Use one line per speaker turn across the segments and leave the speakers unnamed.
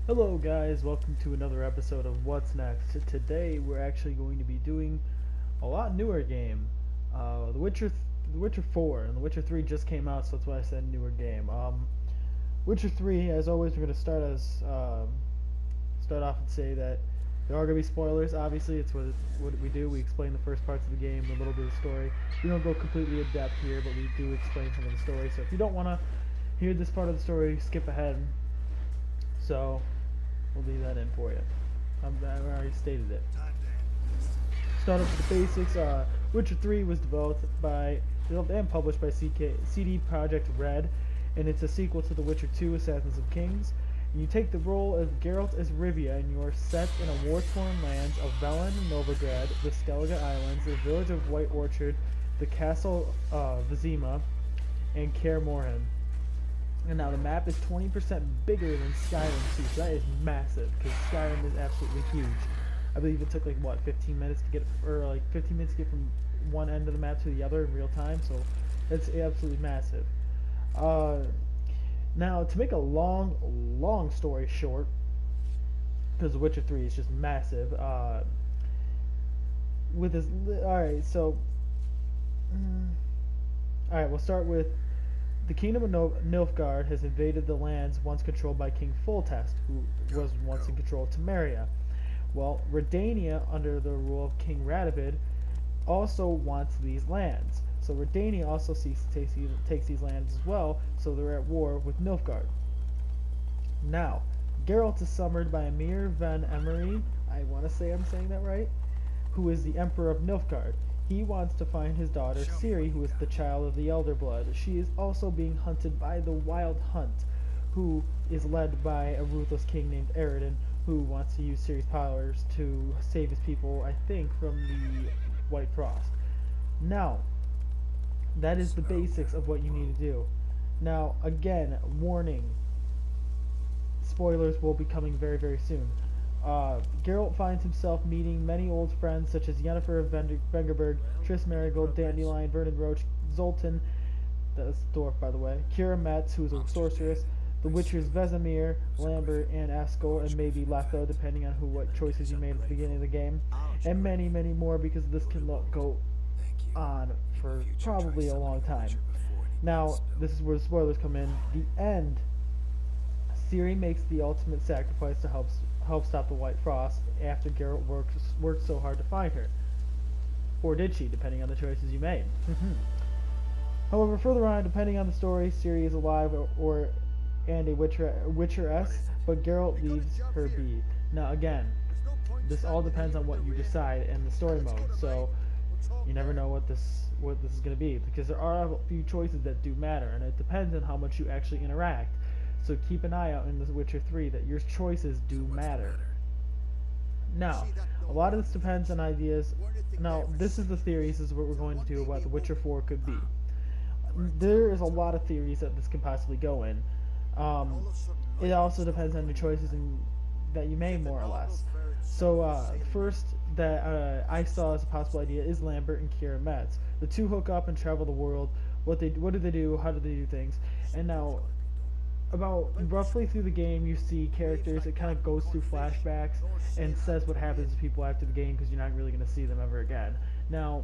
Hello guys, welcome to another episode of What's Next. Today we're actually going to be doing a lot newer game. The Witcher 4 and The Witcher 3 just came out, so that's why I said newer game. Witcher 3, as always, we're going to start off and say that there are going to be spoilers. Obviously, it's what we do. We explain the first parts of the game, a little bit of the story. We don't go completely in depth here, but we do explain some of the story. So if you don't want to hear this part of the story, skip ahead. So we'll leave that in for you. I already stated it. Start off with the basics. Witcher 3 was developed and published by CD Projekt RED, and it's a sequel to The Witcher 2: Assassins of Kings. And you take the role of Geralt as Rivia, and you are set in a war-torn lands of Velen and Novigrad, the Skellige Islands, the village of White Orchard, the castle Vizima, and Kaer Morhen. And now the map is 20% bigger than Skyrim 2, so that is massive, because Skyrim is absolutely huge. I believe it took like, what, 15 minutes to get, or like 15 minutes to get from one end of the map to the other in real time, so it's absolutely massive. Now, to make a long story short, because The Witcher 3 is just massive, with this, alright, so, alright, we'll start with the kingdom of Nilfgaard has invaded the lands once controlled by King Foltest, who was once in control of Temeria. Well, Redania, under the rule of King Radovid, also wants these lands. So Redania also takes these lands as well, so they're at war with Nilfgaard. Now, Geralt is summoned by Emir van Emery, I want to say I'm saying that right, who is the Emperor of Nilfgaard. He wants to find his daughter Ciri, who is the child of the Elder Blood. She is also being hunted by the Wild Hunt, who is led by a ruthless king named Eredin, who wants to use Ciri's powers to save his people, I think, from the White Frost. Now, that is the basics of what you need to do. Now, again, warning, spoilers will be coming very soon. Geralt finds himself meeting many old friends such as Yennefer of Vengerberg, Triss Marigold, Dandelion, Vernon Roach, Zoltan, that's dwarf by the way, Kira Metz, who is a sorceress, the Witchers Vesemir, Lambert, and Askel, and maybe Letho, depending on what choices you made at the beginning of the game, and many more, because this can go on for probably a long time. Now, this is where the spoilers come in. The end, Ciri makes the ultimate sacrifice to help stop the White Frost after Geralt worked so hard to find her. Or did she, depending on the choices you made. However, further on, depending on the story, Ciri is alive and a Witcheress, but Geralt leaves her be. Now again, this all depends on what you decide in the story mode, so you never know what this is going to be, because there are a few choices that do matter, and it depends on how much you actually interact. So keep an eye out in The Witcher 3 that your choices do matter. Now, a lot of this depends on ideas. Now, this is the theories. This is what we're going to do about The Witcher 4 could be. There is a lot of theories that this can possibly go in. It also depends on the choices that you made, more or less. So, the first that I saw as a possible idea is Lambert and Kira Metz. The two hook up and travel the world. What do they do? How do they do things? And now, about roughly through the game, you see characters. It kind of goes through flashbacks and says what happens to people after the game, because you're not really going to see them ever again. Now,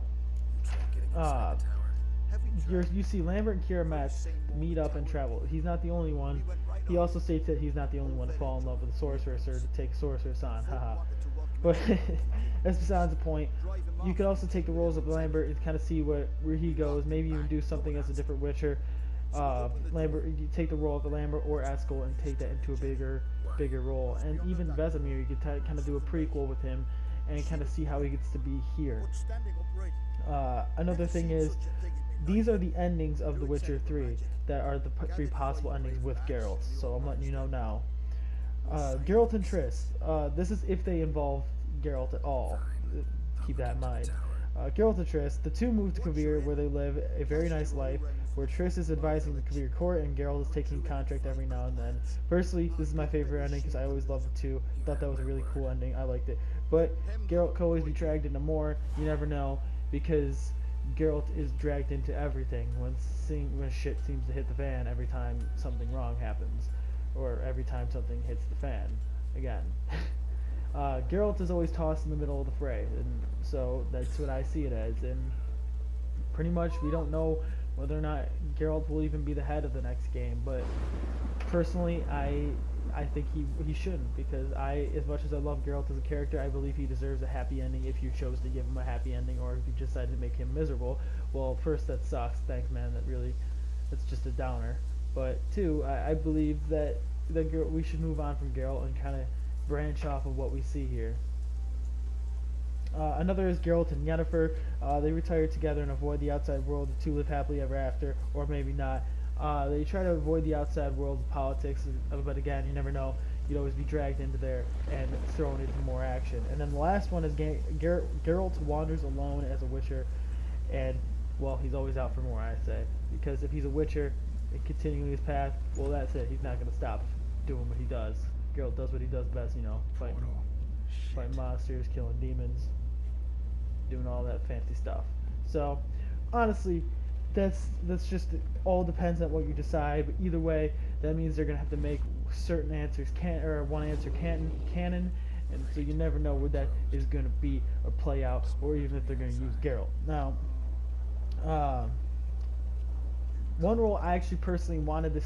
you see Lambert and Kira Metz meet up and travel. He's not the only one. He also states that he's not the only one to fall in love with a sorceress or to take a sorceress on. Haha. But that's besides the point. You could also take the roles of Lambert and kind of see where he goes. Maybe even do something as a different Witcher. Lambert, you take the role of the Lambert or Askel and take that into a bigger role. And even Vesemir, you could kind of do a prequel with him and kind of see how he gets to be here. Another thing is, these are the endings of The Witcher 3 that are the three possible endings with Geralt, so I'm letting you know now. Geralt and Triss, this is if they involve Geralt at all. Keep that in mind. Geralt and Triss, the two move to Kovir, where they live a very nice life, where Triss is advising the Kovir court and Geralt is taking contract every now and then. Personally, this is my favorite ending because I always loved it too. Thought that was a really cool ending. I liked it. But Geralt could always be dragged into more. You never know, because Geralt is dragged into everything when shit seems to hit the fan every time something wrong happens, or every time something hits the fan. again. Geralt is always tossed in the middle of the fray, and so that's what I see it as. And pretty much, we don't know whether or not Geralt will even be the head of the next game. But personally, I think he shouldn't, because as much as I love Geralt as a character, I believe he deserves a happy ending if you chose to give him a happy ending, or if you decided to make him miserable. Well, first, that sucks. Thanks, man. That's just a downer. But two, I believe that we should move on from Geralt and kind of branch off of what we see here. Another is Geralt and Yennefer. They retire together and avoid the outside world. The two live happily ever after, or maybe not. They try to avoid the outside world of politics, but again, you never know. You'd always be dragged into there and thrown into more action. And then the last one is Geralt wanders alone as a Witcher, and, well, he's always out for more, I say. Because if he's a Witcher and continuing his path, well, that's it. He's not going to stop doing what he does. Geralt does what he does best, you know, fighting monsters, killing demons, doing all that fancy stuff. So, honestly, that's just, all depends on what you decide. But either way, that means they're gonna have to make certain answers one answer canon, and so you never know where that is gonna be or play out, or even if they're gonna use Geralt. Now, one role I actually personally want to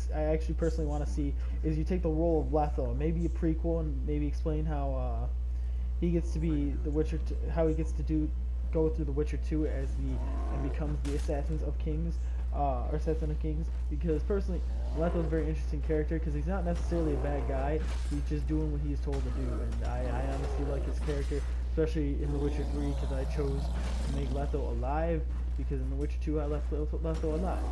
see is you take the role of Letho, maybe a prequel, and maybe explain how he gets to be the Witcher, how he gets to go through the Witcher 2 and becomes the Assassin of Kings, because personally, Letho's a very interesting character, because he's not necessarily a bad guy, he's just doing what he's told to do, and I honestly like his character, especially in The Witcher 3, because I chose to make Letho alive, because in The Witcher 2 I left Letho alive.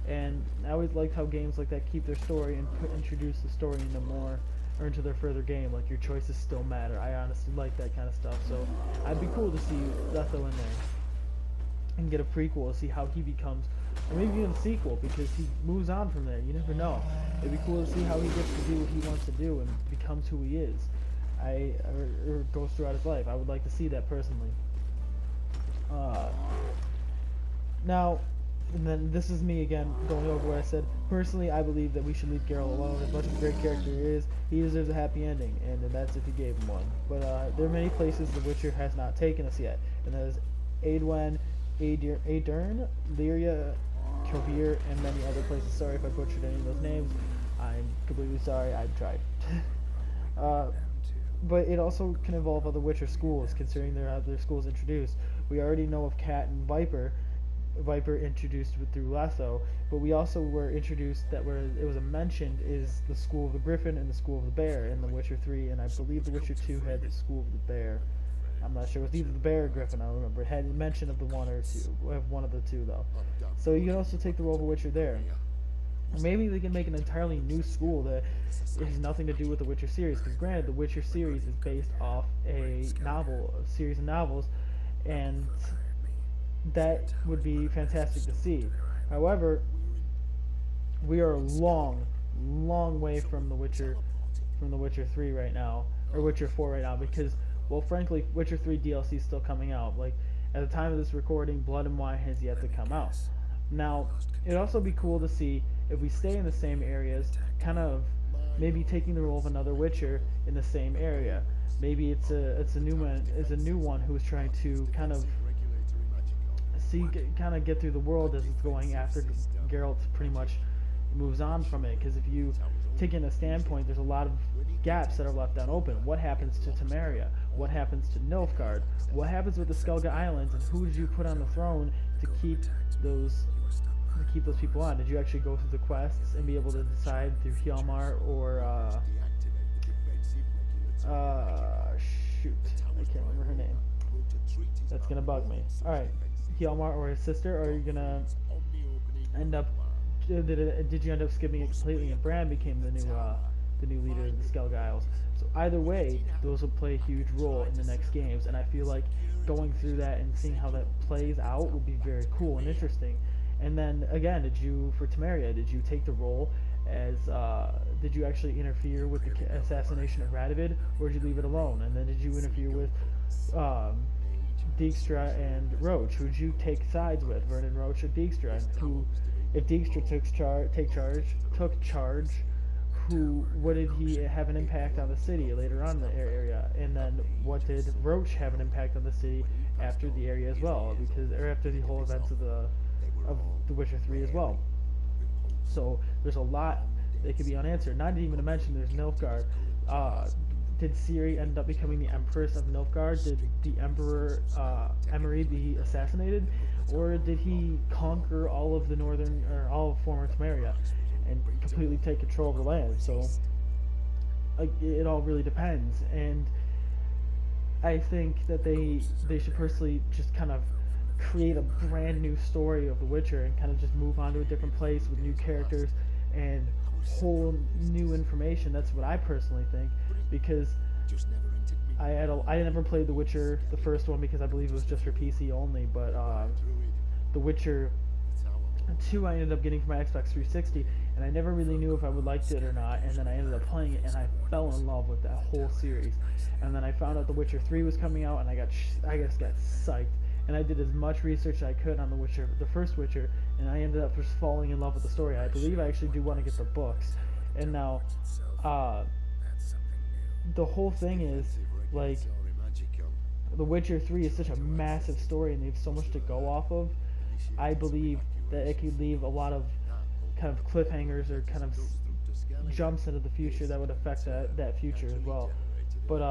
And I always liked how games like that keep their story and introduce the story into their further game, like your choices still matter. I honestly like that kind of stuff, so I'd be cool to see Letho in there and get a prequel to see how he becomes, or maybe even a sequel, because he moves on from there. You never know. It'd be cool to see how he gets to do what he wants to do and becomes who he is, or goes throughout his life. I would like to see that personally. Now, and then this is me again going over what I said. Personally, I believe that we should leave Geralt alone. As much as a great character he is, he deserves a happy ending, and that's if he gave him one. But there are many places The Witcher has not taken us yet, and that is Aedirn, Lyria, Kovir, and many other places. Sorry if I butchered any of those names. I'm completely sorry. I've tried. But it also can involve other Witcher schools, considering there are other schools introduced. We already know of Cat and Viper introduced through Letho, but we also were introduced it was mentioned is the School of the Griffin and the School of the Bear in The Witcher 3, and I believe The Witcher 2 had the School of the Bear. I'm not sure, it was either the Bear or Griffin, I don't remember. It had mention of the one or two, of one of the two though. So you can also take the role of a Witcher there. Maybe they can make an entirely new school that has nothing to do with the Witcher series, because granted, the Witcher series is based off a series of novels, and that would be fantastic to see. However, we are a long way from The Witcher 3 right now, or Witcher 4 right now, because, well, frankly, Witcher 3 DLC is still coming out. Like, at the time of this recording, Blood and Wine has yet to come out. Now, it'd also be cool to see if we stay in the same areas, kind of maybe taking the role of another Witcher in the same area. Maybe it's a new one who's trying to kind of get through the world as it's going after Geralt pretty much moves on from it. Because if you take in a standpoint, there's a lot of gaps that are left unopened. What happens to Temeria? What happens to Nilfgaard? What happens with the Skellige Islands? And who did you put on the throne to keep those people on? Did you actually go through the quests and be able to decide through Hjalmar or shoot, I can't remember her name. That's gonna bug me. Alright, Hjalmar or his sister, or are you gonna end up, did you end up skipping it completely and Bran became the new leader of the Skellige Isles? So either way, those will play a huge role in the next games, and I feel like going through that and seeing how that plays out will be very cool and interesting. And then again, for Temeria, did you take the role as, did you actually interfere with the assassination of Radovid, or did you leave it alone? And then did you interfere with Dijkstra and Roach? Who did you take sides with, Vernon Roach or Dijkstra? And who, if Dijkstra took charge, what did he have an impact on the city later on in the area, and then what did Roach have an impact on the city after the area as well, because or after the whole events of The Witcher 3 as well. So there's a lot that could be unanswered. Not even to mention there's Nilfgaard. Did Ciri end up becoming the Empress of Nilfgaard? Did the Emperor Emery be assassinated, or did he conquer all of the northern or all of former Temeria and completely take control of the land? So it all really depends, and I think that they should personally just kind of create a brand new story of The Witcher and kind of just move on to a different place with new characters and whole new information. That's what I personally think, because I never played The Witcher, the first one, because I believe it was just for PC only, but The Witcher 2 I ended up getting for my Xbox 360, and I never really knew if I would liked it or not, and then I ended up playing it, and I fell in love with that whole series. And then I found out The Witcher 3 was coming out, and I just got psyched, and I did as much research as I could on the first Witcher, and I ended up just falling in love with the story. I believe I actually do want to get the books, and now the whole thing is, like, The Witcher 3 is such a massive story, and they have so much to go off of. I believe that it could leave a lot of kind of cliffhangers or kind of jumps into the future that would affect that future as well. But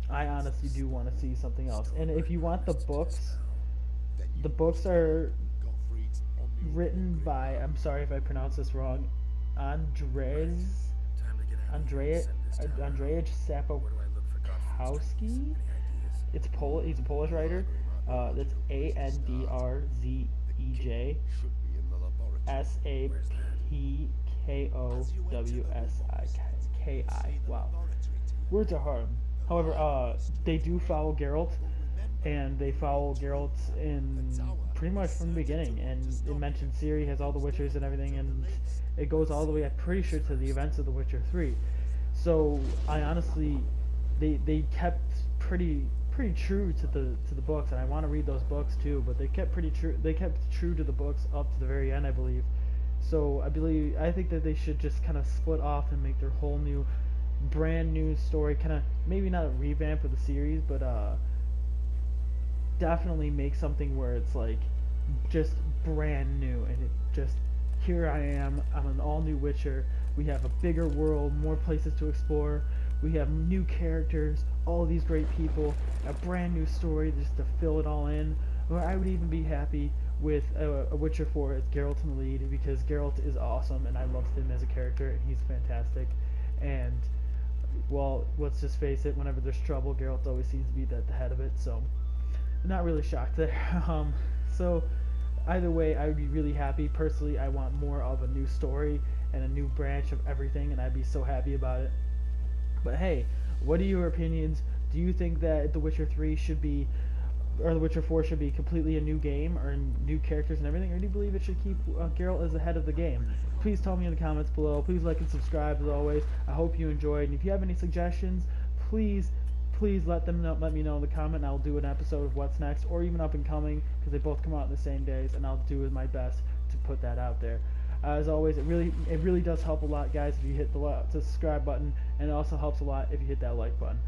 I honestly do want to see something else. And if you want the books are written by, I'm sorry if I pronounce this wrong, Andrzej Sapkowski. He's a Polish writer. That's Andrzej Sapkowski. Wow, words are hard. However, they do follow Geralt, and they follow Geralt in pretty much from the beginning. And it mentions Ciri has all the Witchers and everything, and it goes all the way, I'm pretty sure, to the events of The Witcher 3. So I honestly, they kept pretty true to the books, and I want to read those books too. But they kept true to the books up to the very end, I believe. So I think that they should just kind of split off and make their whole new, brand new story, kind of maybe not a revamp of the series, but definitely make something where it's like just brand new, and it just, here I am, I'm an all new Witcher. We have a bigger world, more places to explore. We have new characters, all these great people, a brand new story just to fill it all in. Or I would even be happy with a Witcher 4 as Geralt in the lead, because Geralt is awesome, and I love him as a character, and he's fantastic. And, well, let's just face it, whenever there's trouble, Geralt always seems to be at the head of it, so I'm not really shocked there. So, either way, I would be really happy. Personally, I want more of a new story and a new branch of everything, and I'd be so happy about it. But hey, what are your opinions? Do you think that The Witcher 3 should be, or The Witcher 4 should be completely a new game, or new characters and everything, or do you believe it should keep Geralt as the head of the game? Please tell me in the comments below. Please like and subscribe as always. I hope you enjoyed, and if you have any suggestions, please let me know in the comment, and I'll do an episode of what's next, or even up and coming, because they both come out in the same days, and I'll do my best to put that out there. As always, it really does help a lot, guys, if you hit the subscribe button, and it also helps a lot if you hit that like button.